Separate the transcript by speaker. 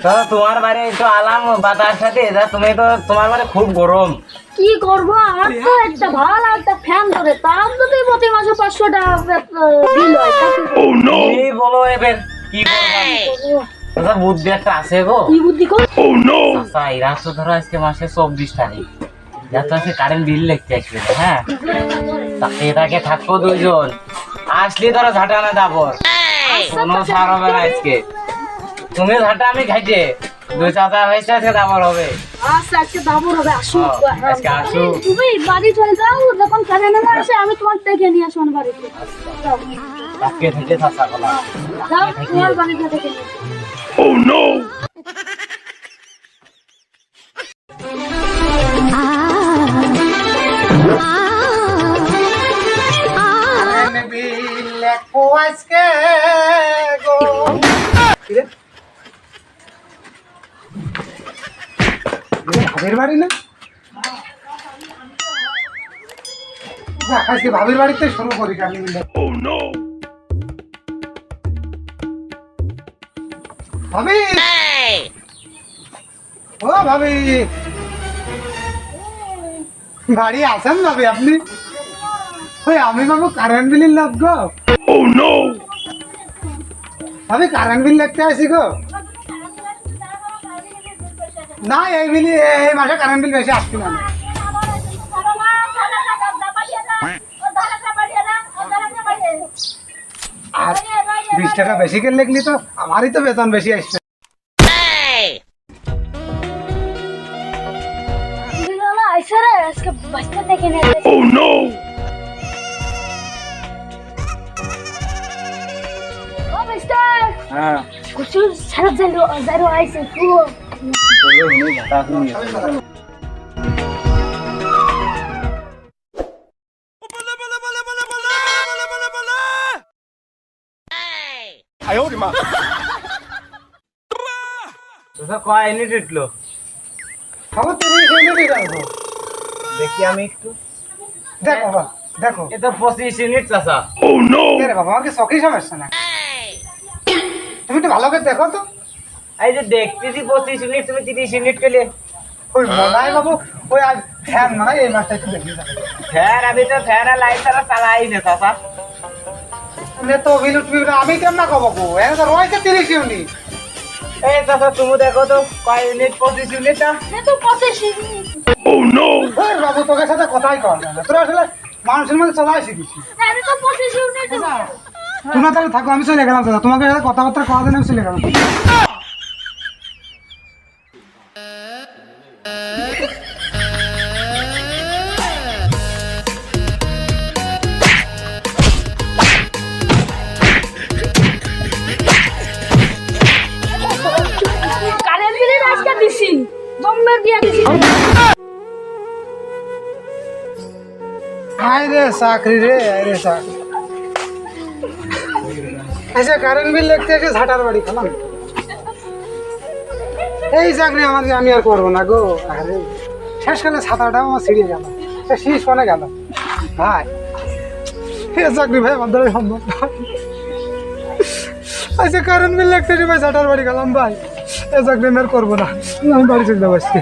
Speaker 1: তো তোমার বাড়ি একটু আলাম বাতাস সাথে, তুমি তো তোমার বাড়ি খুব গরম।
Speaker 2: কি করবো, আমার তো একটা ভালো একটা ফ্যান ধরে, তার যদি প্রতি মাসে 500 টাকা বিল হয়,
Speaker 1: কি বলো এবার, কি করবো? তোর বুদ্ধি একটা আছে গো।
Speaker 2: কি বুদ্ধি কর?
Speaker 1: আচ্ছা এরা তো ধরো আজকে মাসের 24 তারিখ, যাতে আজকে কারেন্ট বিল লিখতে আসবে, হ্যাঁ তা এটাকে থাকবো দুইজন, আসলে ধরো ঝাঁটানা দাবর, কোনো ছাড় হবে না আজকে। তুমি ঝাঁটা আমি খাইছে, 2 পয়সা আজকে দাবর হবে।
Speaker 2: আচ্ছা আজকে দাবর হবে, আসুক।
Speaker 1: আজকে আসুক।
Speaker 2: তুমি বাড়ি চলে যাও, যখন কারেন্ট আসে আমি তোমার দেখে নিয়ে আসবো বাড়িতে। যাও
Speaker 1: আজকে থেকে চাষা কলা
Speaker 2: যাও, তোমার বাড়িতে দেখে নিয়ে আসবো।
Speaker 3: Oh no!
Speaker 4: ভাবির বাড়ি না, আজকে ভাবির বাড়িতে শুরু করি কালি মিলে।
Speaker 3: Oh no!
Speaker 4: ভাবি, ও ভাবি, বাড়ি আছেন ভাবি আপনি? ওই আমি বাবু কারেন্ট বিলের লোক গো।
Speaker 3: Oh no!
Speaker 4: ভাবি কারেন্ট বিল লিখতে আসি গো। না এই বিলি এই মাসে কারেন্ট বিল বেশি আসছি না। আর 20 টাকা বেশি করে লিখলি তো আমারই তো বেতন বেশি আসছে।
Speaker 2: আজকে বাচ্চা দেখে নিয়ে আসবো।
Speaker 3: Oh no!
Speaker 2: ও মিস্টার,
Speaker 1: হ্যাঁ
Speaker 2: কিছু সারা জারো আইছে তো।
Speaker 1: চলো আমি ঝাঁটা নিয়ে আসবো। তোরা কয় ইউনিট উঠলো?
Speaker 4: খবর তো নেই, সেই নিয়ে যাবো।
Speaker 1: দেখি আমি একটু।
Speaker 4: দেখো বাবা, দেখো।
Speaker 1: এ তো 25 ইউনিট চাষা।
Speaker 3: Oh no!
Speaker 4: কে রে বাবা, আমাকে চোখেই সমস্যা না। তুমি একটু ভালো করে দেখো তো।
Speaker 1: এই যে দেখতেছি 25 ইউনিট, তুমি 30 ইউনিট পেলে।
Speaker 4: ওই মনাই বাবু, ওই আজ ফ্যান নয় এই মাসটা একটু দেখি যাবে।
Speaker 1: ফ্যান আমি তো ফ্যান আর লাইট ছাড়া চালাই না চাষা।
Speaker 4: তুমি তো বিল উঠবি না, আমি কেমন কব গো, এনে তো রয়েছে 30 ইউনিট।
Speaker 1: এই চাষা তুমি দেখো তো কয় ইউনিট, 25 ইউনিট না?
Speaker 2: সে তো 85।
Speaker 3: Oh no!
Speaker 4: ওই বাবু তোকে সাথে কথাই কর না, তোরা আসলে মানুষের মধ্যে চলাই শিখিছি।
Speaker 2: আমি তো 25 ইউনিট।
Speaker 4: তোমরা তাহলে থাকো, আমি চলে গেলাম দাদা, তোমাকে সাথে কথাবার্তা কওয়া দেন, আমি চলে গেলাম।
Speaker 2: কারেন্ট বিলের আজকে দিছি, জম্মের দিয়া দিছি।
Speaker 4: আয় রে চাকরি রে, আয় রে চাকরি। আচ্ছা কারেন্ট বিল লিখতে এসে ঝাঁটার বাড়ি খেলাম। এই চাকরি আমাকে আমি আর করবো না গো। আরে শেষকালে ছাতাটাও আমার ছিঁড়ে গেল, শীষ কোনে গেল ভাই। এ চাকরি ভাই আমার দ্বারা সম্ভব না। আচ্ছা কারেন্ট বিল লিখতে এসে ভাই ঝাঁটার বাড়ি গেলাম ভাই, এ চাকরি আমি আর করবো না, আমি বাড়ি চলে যাবো আজকে।